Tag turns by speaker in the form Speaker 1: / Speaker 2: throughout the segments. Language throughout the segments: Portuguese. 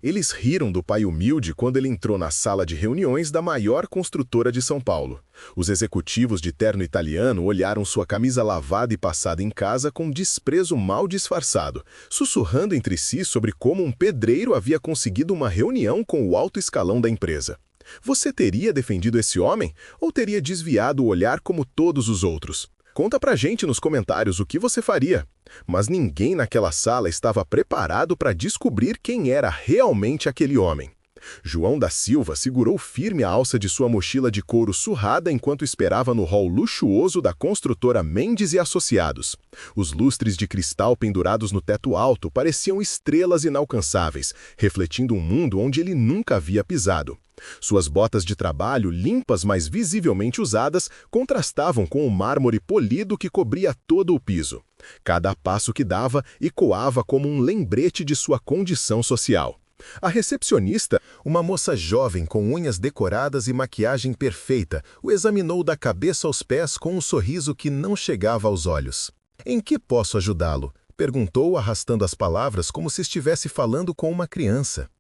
Speaker 1: Eles riram do pai humilde quando ele entrou na sala de reuniões da maior construtora de São Paulo. Os executivos de terno italiano olharam sua camisa lavada e passada em casa com desprezo mal disfarçado, sussurrando entre si sobre como um pedreiro havia conseguido uma reunião com o alto escalão da empresa. Você teria defendido esse homem ou teria desviado o olhar como todos os outros? Conta pra gente nos comentários o que você faria. Mas ninguém naquela sala estava preparado para descobrir quem era realmente aquele homem. João da Silva segurou firme a alça de sua mochila de couro surrada enquanto esperava no hall luxuoso da construtora Mendes e Associados. Os lustres de cristal pendurados no teto alto pareciam estrelas inalcançáveis, refletindo um mundo onde ele nunca havia pisado. Suas botas de trabalho, limpas mas visivelmente usadas, contrastavam com o mármore polido que cobria todo o piso. Cada passo que dava ecoava como um lembrete de sua condição social. A recepcionista, uma moça jovem com unhas decoradas e maquiagem perfeita, o examinou da cabeça aos pés com um sorriso que não chegava aos olhos. "Em que posso ajudá-lo?", perguntou, arrastando as palavras como se estivesse falando com uma criança.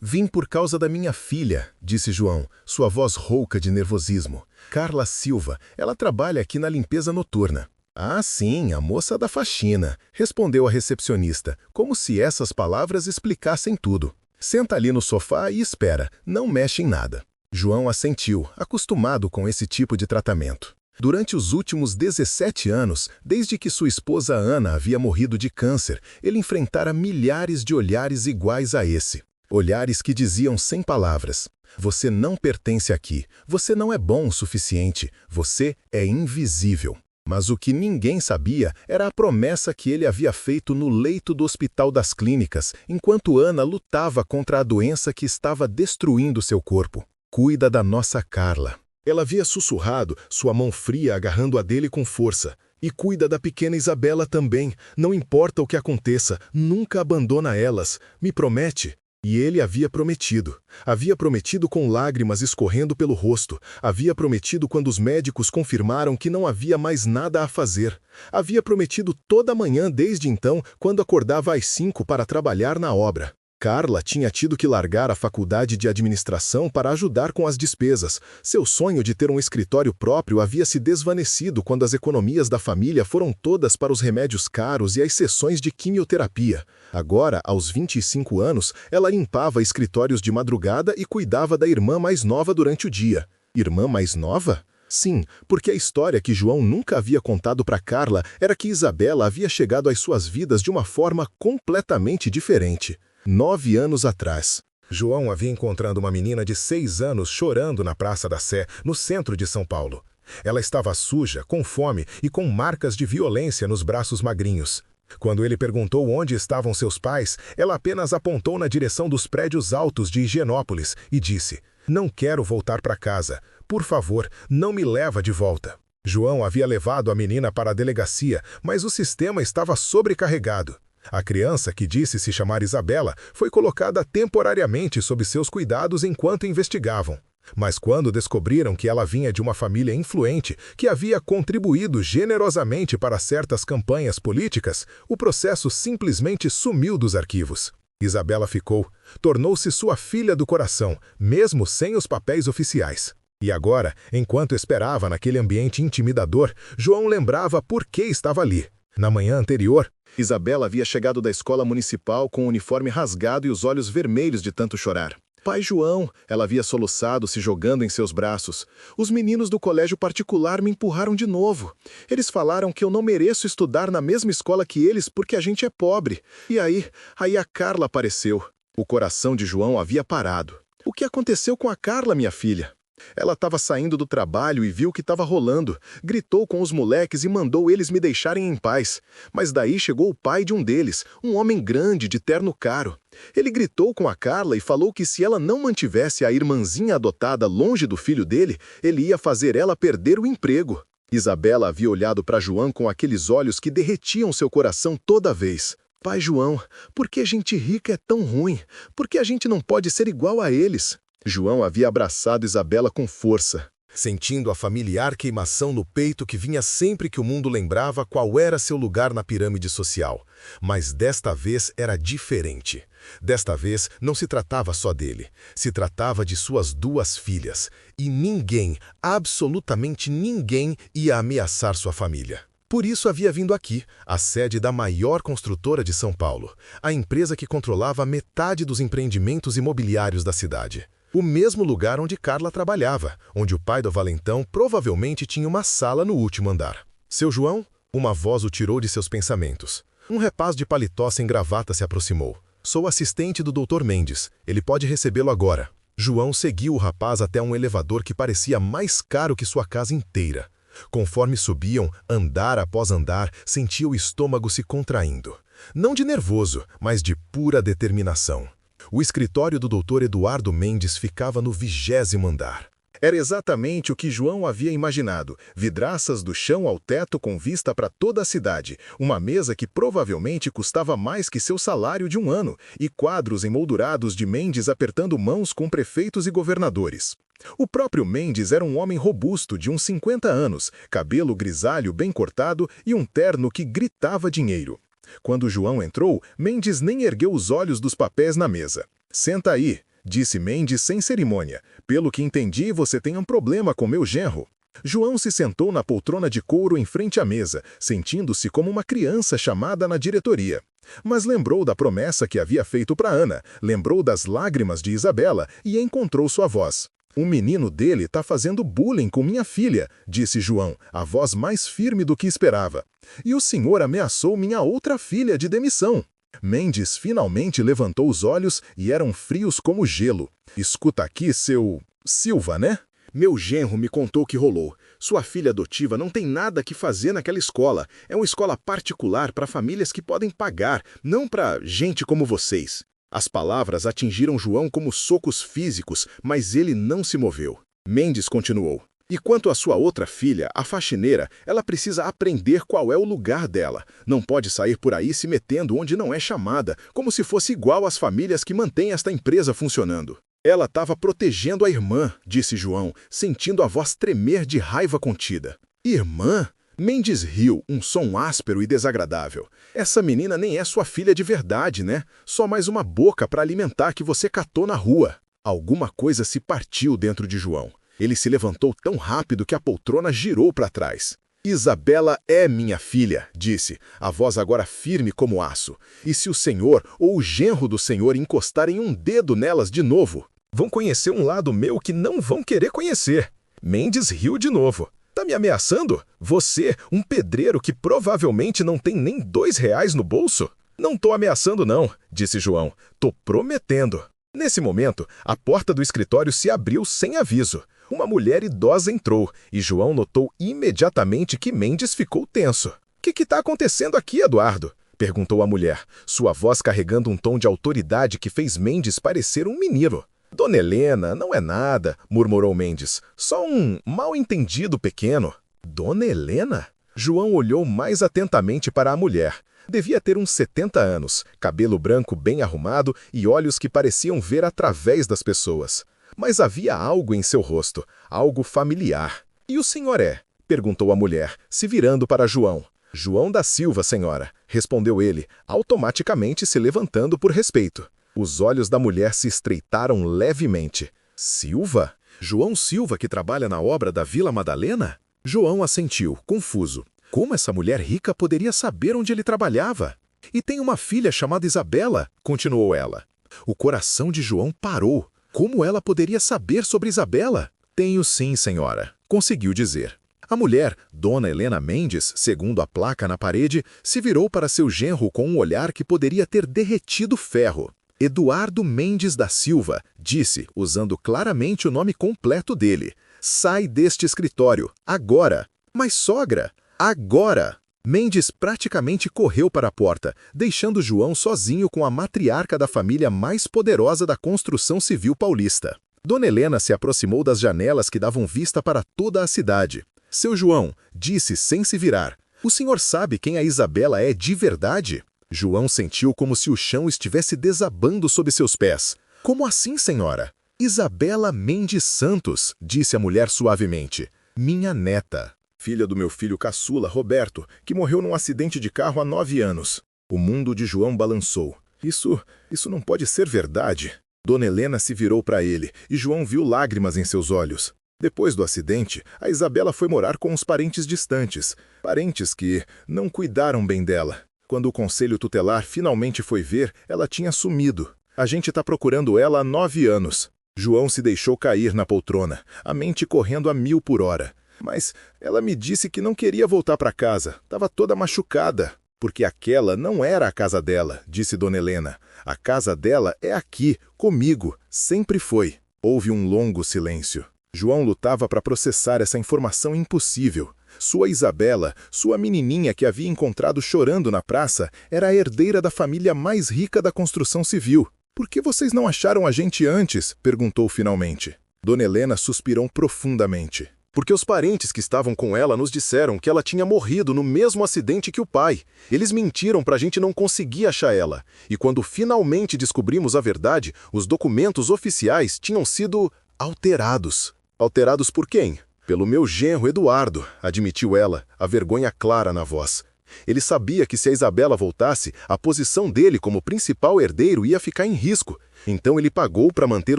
Speaker 1: "Vim por causa da minha filha", disse João, sua voz rouca de nervosismo. "Carla Silva, ela trabalha aqui na limpeza noturna." "Ah, sim, a moça da faxina", respondeu a recepcionista, como se essas palavras explicassem tudo. "Senta ali no sofá e espera, não mexe em nada." João assentiu, acostumado com esse tipo de tratamento. Durante os últimos 17 anos, desde que sua esposa Ana havia morrido de câncer, ele enfrentara milhares de olhares iguais a esse. Olhares que diziam sem palavras: "Você não pertence aqui, você não é bom o suficiente, você é invisível." Mas o que ninguém sabia era a promessa que ele havia feito no leito do Hospital das Clínicas, enquanto Ana lutava contra a doença que estava destruindo seu corpo. "Cuida da nossa Carla." Ela havia sussurrado, sua mão fria agarrando a dele com força. "E cuida da pequena Isabela também, não importa o que aconteça, nunca abandona elas, me promete?" E ele havia prometido. Havia prometido com lágrimas escorrendo pelo rosto. Havia prometido quando os médicos confirmaram que não havia mais nada a fazer. Havia prometido toda manhã desde então, quando acordava às 5 para trabalhar na obra. Carla tinha tido que largar a faculdade de administração para ajudar com as despesas. Seu sonho de ter um escritório próprio havia se desvanecido quando as economias da família foram todas para os remédios caros e as sessões de quimioterapia. Agora, aos 25 anos, ela limpava escritórios de madrugada e cuidava da irmã mais nova durante o dia. Irmã mais nova? Sim, porque a história que João nunca havia contado para Carla era que Isabela havia chegado às suas vidas de uma forma completamente diferente. 9 anos atrás, João havia encontrado uma menina de 6 anos chorando na Praça da Sé, no centro de São Paulo. Ela estava suja, com fome e com marcas de violência nos braços magrinhos. Quando ele perguntou onde estavam seus pais, ela apenas apontou na direção dos prédios altos de Higienópolis e disse: "Não quero voltar para casa. Por favor, não me leva de volta." João havia levado a menina para a delegacia, mas o sistema estava sobrecarregado. A criança, que disse se chamar Isabela, foi colocada temporariamente sob seus cuidados enquanto investigavam. Mas quando descobriram que ela vinha de uma família influente, que havia contribuído generosamente para certas campanhas políticas, o processo simplesmente sumiu dos arquivos. Isabela ficou, tornou-se sua filha do coração, mesmo sem os papéis oficiais. E agora, enquanto esperava naquele ambiente intimidador, João lembrava por que estava ali. Na manhã anterior, Isabela havia chegado da escola municipal com o uniforme rasgado e os olhos vermelhos de tanto chorar. "Pai João", ela havia soluçado, se jogando em seus braços. "Os meninos do colégio particular me empurraram de novo. Eles falaram que eu não mereço estudar na mesma escola que eles porque a gente é pobre. E aí a Carla apareceu." O coração de João havia parado. "O que aconteceu com a Carla, minha filha?" Ela estava saindo do trabalho e viu o que estava rolando. Gritou com os moleques e mandou eles me deixarem em paz. Mas daí chegou o pai de um deles, um homem grande de terno caro. Ele gritou com a Carla e falou que se ela não mantivesse a irmãzinha adotada longe do filho dele, ele ia fazer ela perder o emprego. Isabela havia olhado para João com aqueles olhos que derretiam seu coração toda vez. "Pai João, por que gente rica é tão ruim? Por que a gente não pode ser igual a eles?" João havia abraçado Isabela com força, sentindo a familiar queimação no peito que vinha sempre que o mundo lembrava qual era seu lugar na pirâmide social. Mas desta vez era diferente. Desta vez, não se tratava só dele. Se tratava de suas 2 filhas. E ninguém, absolutamente ninguém, ia ameaçar sua família. Por isso havia vindo aqui, a sede da maior construtora de São Paulo, a empresa que controlava metade dos empreendimentos imobiliários da cidade. O mesmo lugar onde Carla trabalhava, onde o pai do valentão provavelmente tinha uma sala no último andar. Seu João? Uma voz o tirou de seus pensamentos. Um rapaz de paletó sem gravata se aproximou. Sou assistente do Dr. Mendes. Ele pode recebê-lo agora. João seguiu o rapaz até um elevador que parecia mais caro que sua casa inteira. Conforme subiam, andar após andar, sentia o estômago se contraindo. Não de nervoso, mas de pura determinação. O escritório do Dr. Eduardo Mendes ficava no 20º andar. Era exatamente o que João havia imaginado, vidraças do chão ao teto com vista para toda a cidade, uma mesa que provavelmente custava mais que seu salário de um ano, e quadros emoldurados de Mendes apertando mãos com prefeitos e governadores. O próprio Mendes era um homem robusto de uns 50 anos, cabelo grisalho bem cortado e um terno que gritava dinheiro. Quando João entrou, Mendes nem ergueu os olhos dos papéis na mesa. "Senta aí", disse Mendes sem cerimônia. "Pelo que entendi, você tem um problema com meu genro." João se sentou na poltrona de couro em frente à mesa, sentindo-se como uma criança chamada na diretoria. Mas lembrou da promessa que havia feito para Ana, lembrou das lágrimas de Isabela e encontrou sua voz. "O menino dele está fazendo bullying com minha filha", disse João, a voz mais firme do que esperava. "E o senhor ameaçou minha outra filha de demissão." Mendes finalmente levantou os olhos e eram frios como gelo. "Escuta aqui, seu... Silva, né? Meu genro me contou o que rolou. Sua filha adotiva não tem nada que fazer naquela escola. É uma escola particular para famílias que podem pagar, não para gente como vocês." As palavras atingiram João como socos físicos, mas ele não se moveu. Mendes continuou. "E quanto à sua outra filha, a faxineira, ela precisa aprender qual é o lugar dela. Não pode sair por aí se metendo onde não é chamada, como se fosse igual às famílias que mantêm esta empresa funcionando." "Ela estava protegendo a irmã", disse João, sentindo a voz tremer de raiva contida. "Irmã?" Mendes riu, um som áspero e desagradável. "Essa menina nem é sua filha de verdade, né? Só mais uma boca para alimentar que você catou na rua." Alguma coisa se partiu dentro de João. Ele se levantou tão rápido que a poltrona girou para trás. "Isabela é minha filha", disse, a voz agora firme como aço. "E se o senhor ou o genro do senhor encostarem um dedo nelas de novo, vão conhecer um lado meu que não vão querer conhecer." Mendes riu de novo. "Tá me ameaçando? Você, um pedreiro que provavelmente não tem nem R$ 2 no bolso?" "Não tô ameaçando não", disse João. "Tô prometendo." Nesse momento, a porta do escritório se abriu sem aviso. Uma mulher idosa entrou, e João notou imediatamente que Mendes ficou tenso. O que está acontecendo aqui, Eduardo?" perguntou a mulher, sua voz carregando um tom de autoridade que fez Mendes parecer um menino. "Dona Helena, não é nada", murmurou Mendes. "Só um mal-entendido pequeno." "Dona Helena?" João olhou mais atentamente para a mulher. Devia ter uns 70 anos, cabelo branco bem arrumado e olhos que pareciam ver através das pessoas. Mas havia algo em seu rosto, algo familiar. "E o senhor é?" perguntou a mulher, se virando para João. "João da Silva, senhora", respondeu ele, automaticamente se levantando por respeito. Os olhos da mulher se estreitaram levemente. "Silva? João Silva que trabalha na obra da Vila Madalena?" João assentiu, confuso. Como essa mulher rica poderia saber onde ele trabalhava? "E tem uma filha chamada Isabela", continuou ela. O coração de João parou. Como ela poderia saber sobre Isabela? "Tenho sim, senhora", conseguiu dizer. A mulher, Dona Helena Mendes, segundo a placa na parede, se virou para seu genro com um olhar que poderia ter derretido ferro. "Eduardo Mendes da Silva", disse, usando claramente o nome completo dele. "Sai deste escritório, agora." "Mas sogra, agora!" Mendes praticamente correu para a porta, deixando João sozinho com a matriarca da família mais poderosa da construção civil paulista. Dona Helena se aproximou das janelas que davam vista para toda a cidade. "Seu João", disse sem se virar, "o senhor sabe quem a Isabela é de verdade?" João sentiu como se o chão estivesse desabando sob seus pés. "Como assim, senhora?" "Isabela Mendes Santos", disse a mulher suavemente. "Minha neta. Filha do meu filho caçula, Roberto, que morreu num acidente de carro há 9 anos. O mundo de João balançou. Isso não pode ser verdade. Dona Helena se virou para ele e João viu lágrimas em seus olhos. Depois do acidente, a Isabela foi morar com uns parentes distantes, parentes que não cuidaram bem dela. Quando o conselho tutelar finalmente foi ver, ela tinha sumido. A gente está procurando ela há 9 anos. João se deixou cair na poltrona, a mente correndo a 1000 por hora. Mas ela me disse que não queria voltar para casa, estava toda machucada. Porque aquela não era a casa dela, disse Dona Helena. A casa dela é aqui, comigo, sempre foi. Houve um longo silêncio. João lutava para processar essa informação impossível. Sua Isabela, sua menininha que havia encontrado chorando na praça, era a herdeira da família mais rica da construção civil. «Por que vocês não acharam a gente antes?» perguntou finalmente. Dona Helena suspirou profundamente. «Porque os parentes que estavam com ela nos disseram que ela tinha morrido no mesmo acidente que o pai. Eles mentiram para a gente não conseguir achar ela. E quando finalmente descobrimos a verdade, os documentos oficiais tinham sido alterados.» «Alterados por quem?» «Pelo meu genro Eduardo», admitiu ela, a vergonha clara na voz. Ele sabia que se a Isabela voltasse, a posição dele como principal herdeiro ia ficar em risco. Então ele pagou para manter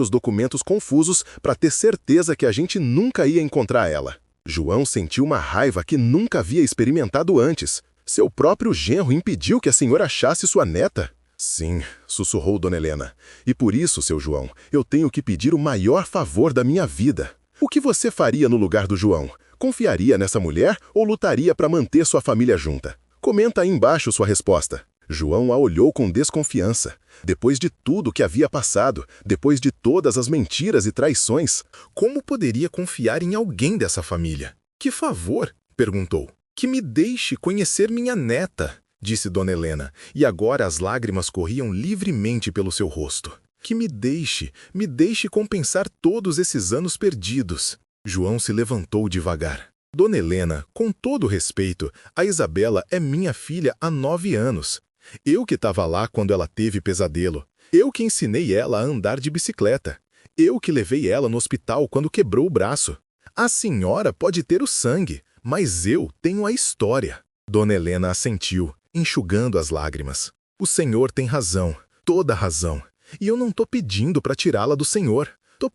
Speaker 1: os documentos confusos para ter certeza que a gente nunca ia encontrar ela. João sentiu uma raiva que nunca havia experimentado antes. Seu próprio genro impediu que a senhora achasse sua neta? Sim, sussurrou Dona Helena. E por isso, seu João, eu tenho que pedir o maior favor da minha vida. O que você faria no lugar do João? Confiaria nessa mulher ou lutaria para manter sua família junta? Comenta aí embaixo sua resposta. João a olhou com desconfiança. Depois de tudo que havia passado, depois de todas as mentiras e traições, como poderia confiar em alguém dessa família? Que favor? Perguntou. Que me deixe conhecer minha neta, disse Dona Helena, e agora as lágrimas corriam livremente pelo seu rosto. Que me deixe compensar todos esses anos perdidos. João se levantou devagar. Dona Helena, com todo respeito, a Isabela é minha filha há 9 anos. Eu que estava lá quando ela teve pesadelo. Eu que ensinei ela a andar de bicicleta. Eu que levei ela no hospital quando quebrou o braço. A senhora pode ter o sangue, mas eu tenho a história. Dona Helena assentiu, enxugando as lágrimas. O senhor tem razão, toda razão. E eu não tô pedindo para tirá-la do senhor. Tô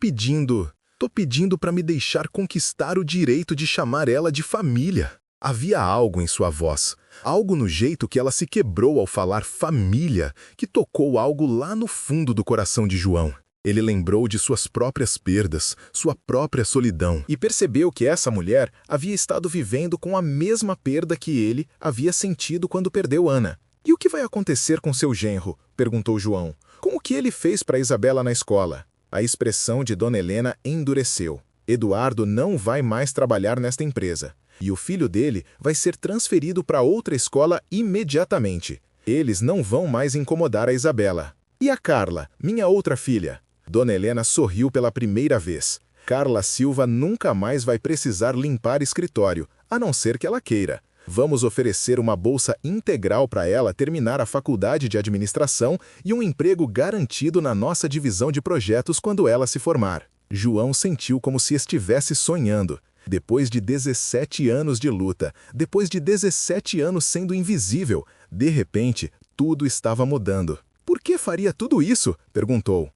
Speaker 1: pedindo para me deixar conquistar o direito de chamar ela de família. Havia algo em sua voz, algo no jeito que ela se quebrou ao falar família, que tocou algo lá no fundo do coração de João. Ele lembrou de suas próprias perdas, sua própria solidão, e percebeu que essa mulher havia estado vivendo com a mesma perda que ele havia sentido quando perdeu Ana. E o que vai acontecer com seu genro? Perguntou João. Com o que ele fez para Isabela na escola? A expressão de Dona Helena endureceu. Eduardo não vai mais trabalhar nesta empresa. E o filho dele vai ser transferido para outra escola imediatamente. Eles não vão mais incomodar a Isabela. E a Carla, minha outra filha? Dona Helena sorriu pela primeira vez. Carla Silva nunca mais vai precisar limpar escritório, a não ser que ela queira. Vamos oferecer uma bolsa integral para ela terminar a faculdade de administração e um emprego garantido na nossa divisão de projetos quando ela se formar. João sentiu como se estivesse sonhando. Depois de 17 anos de luta, depois de 17 anos sendo invisível, de repente, tudo estava mudando. Por que faria tudo isso? Perguntou.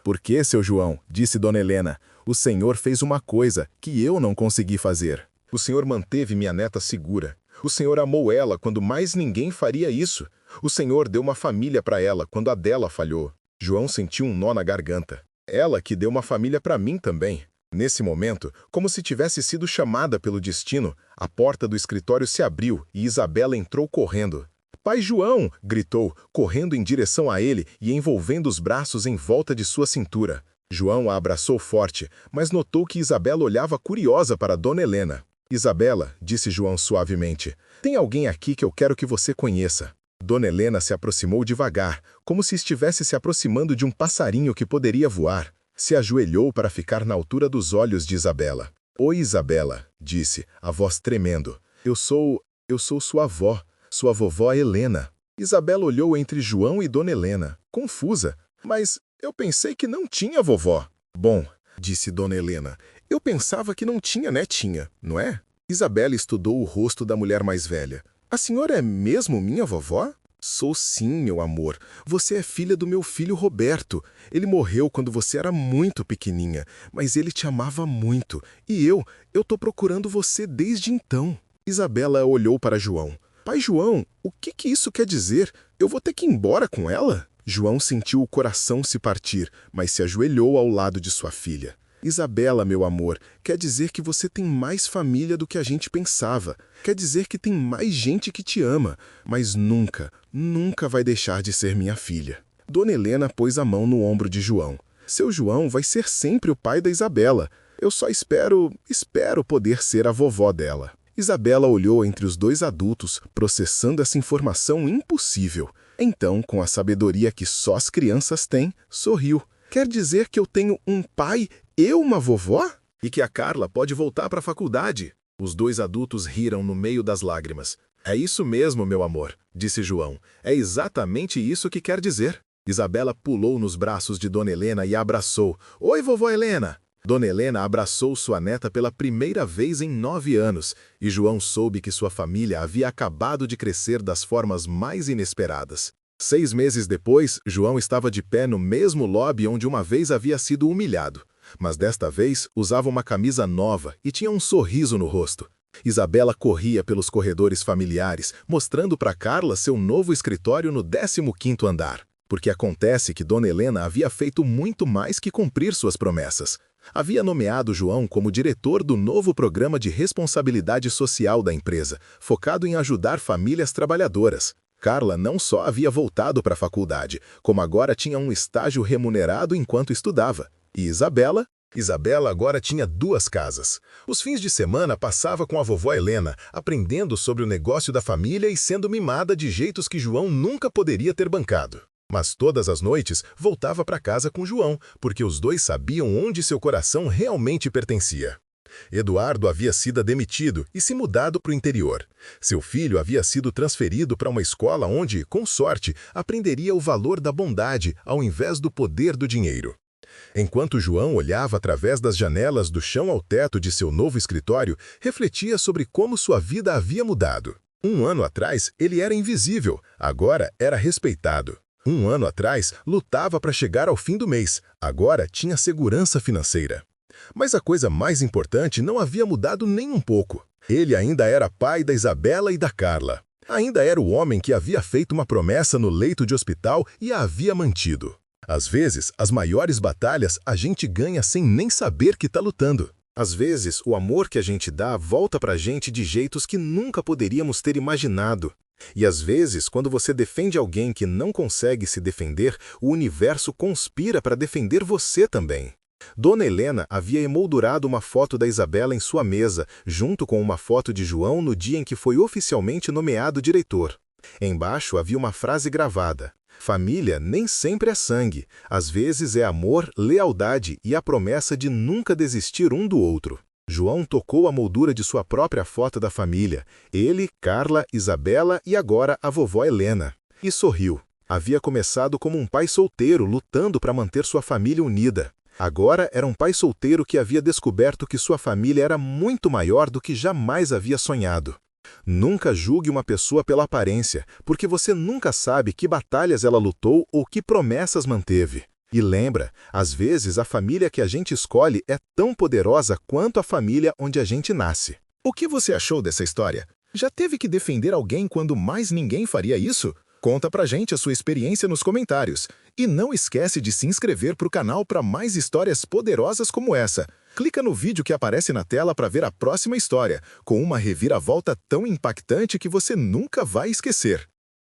Speaker 1: Por que, seu João? Disse Dona Helena. O senhor fez uma coisa que eu não consegui fazer. O senhor manteve minha neta segura. O senhor amou ela quando mais ninguém faria isso. O senhor deu uma família para ela quando a dela falhou. João sentiu um nó na garganta. Ela que deu uma família para mim também. Nesse momento, como se tivesse sido chamada pelo destino, a porta do escritório se abriu e Isabela entrou correndo. «Pai João!» gritou, correndo em direção a ele e envolvendo os braços em volta de sua cintura. João a abraçou forte, mas notou que Isabela olhava curiosa para Dona Helena. «Isabela», disse João suavemente, «tem alguém aqui que eu quero que você conheça.» Dona Helena se aproximou devagar, como se estivesse se aproximando de um passarinho que poderia voar. Se ajoelhou para ficar na altura dos olhos de Isabela. «Oi, Isabela», disse, a voz tremendo. Eu sou sua avó, sua vovó Helena.» Isabela olhou entre João e Dona Helena, confusa. «Mas eu pensei que não tinha vovó.» «Bom», disse Dona Helena, «eu pensava que não tinha netinha, não é?» Isabela estudou o rosto da mulher mais velha. «A senhora é mesmo minha vovó?» Sou sim, meu amor. Você é filha do meu filho Roberto. Ele morreu quando você era muito pequenininha, mas ele te amava muito. E eu tô procurando você desde então. Isabela olhou para João. Pai João, o que isso quer dizer? Eu vou ter que ir embora com ela? João sentiu o coração se partir, mas se ajoelhou ao lado de sua filha. Isabela, meu amor, quer dizer que você tem mais família do que a gente pensava. Quer dizer que tem mais gente que te ama, mas nunca, nunca vai deixar de ser minha filha. Dona Helena pôs a mão no ombro de João. Seu João vai ser sempre o pai da Isabela. Eu só espero poder ser a vovó dela. Isabela olhou entre os dois adultos, processando essa informação impossível. Então, com a sabedoria que só as crianças têm, sorriu. Quer dizer que eu tenho um pai e uma vovó? E que a Carla pode voltar para a faculdade? Os dois adultos riram no meio das lágrimas. É isso mesmo, meu amor, disse João. É exatamente isso que quer dizer. Isabela pulou nos braços de Dona Helena e a abraçou. Oi, vovó Helena! Dona Helena abraçou sua neta pela primeira vez em 9 anos, e João soube que sua família havia acabado de crescer das formas mais inesperadas. 6 meses depois, João estava de pé no mesmo lobby onde uma vez havia sido humilhado. Mas desta vez usava uma camisa nova e tinha um sorriso no rosto. Isabela corria pelos corredores familiares, mostrando para Carla seu novo escritório no 15º andar. Porque acontece que Dona Helena havia feito muito mais que cumprir suas promessas. Havia nomeado João como diretor do novo programa de responsabilidade social da empresa, focado em ajudar famílias trabalhadoras. Carla não só havia voltado para a faculdade, como agora tinha um estágio remunerado enquanto estudava. E Isabela agora tinha 2 casas. Os fins de semana passava com a vovó Helena, aprendendo sobre o negócio da família e sendo mimada de jeitos que João nunca poderia ter bancado. Mas todas as noites voltava para casa com João, porque os dois sabiam onde seu coração realmente pertencia. Eduardo havia sido demitido e se mudado para o interior. Seu filho havia sido transferido para uma escola onde, com sorte, aprenderia o valor da bondade ao invés do poder do dinheiro. Enquanto João olhava através das janelas do chão ao teto de seu novo escritório, refletia sobre como sua vida havia mudado. 1 ano atrás, ele era invisível, agora era respeitado. 1 ano atrás, lutava para chegar ao fim do mês, agora tinha segurança financeira. Mas a coisa mais importante não havia mudado nem um pouco. Ele ainda era pai da Isabela e da Carla. Ainda era o homem que havia feito uma promessa no leito de hospital e a havia mantido. Às vezes, as maiores batalhas a gente ganha sem nem saber que está lutando. Às vezes, o amor que a gente dá volta pra gente de jeitos que nunca poderíamos ter imaginado. E às vezes, quando você defende alguém que não consegue se defender, o universo conspira para defender você também. Dona Helena havia emoldurado uma foto da Isabela em sua mesa, junto com uma foto de João no dia em que foi oficialmente nomeado diretor. Embaixo havia uma frase gravada. Família nem sempre é sangue, às vezes é amor, lealdade e a promessa de nunca desistir um do outro. João tocou a moldura de sua própria foto da família, ele, Carla, Isabela e agora a vovó Helena. E sorriu. Havia começado como um pai solteiro lutando para manter sua família unida. Agora era um pai solteiro que havia descoberto que sua família era muito maior do que jamais havia sonhado. Nunca julgue uma pessoa pela aparência, porque você nunca sabe que batalhas ela lutou ou que promessas manteve. E lembra, às vezes a família que a gente escolhe é tão poderosa quanto a família onde a gente nasce. O que você achou dessa história? Já teve que defender alguém quando mais ninguém faria isso? Conta pra gente a sua experiência nos comentários. E não esquece de se inscrever pro canal para mais histórias poderosas como essa. Clica no vídeo que aparece na tela para ver a próxima história, com uma reviravolta tão impactante que você nunca vai esquecer.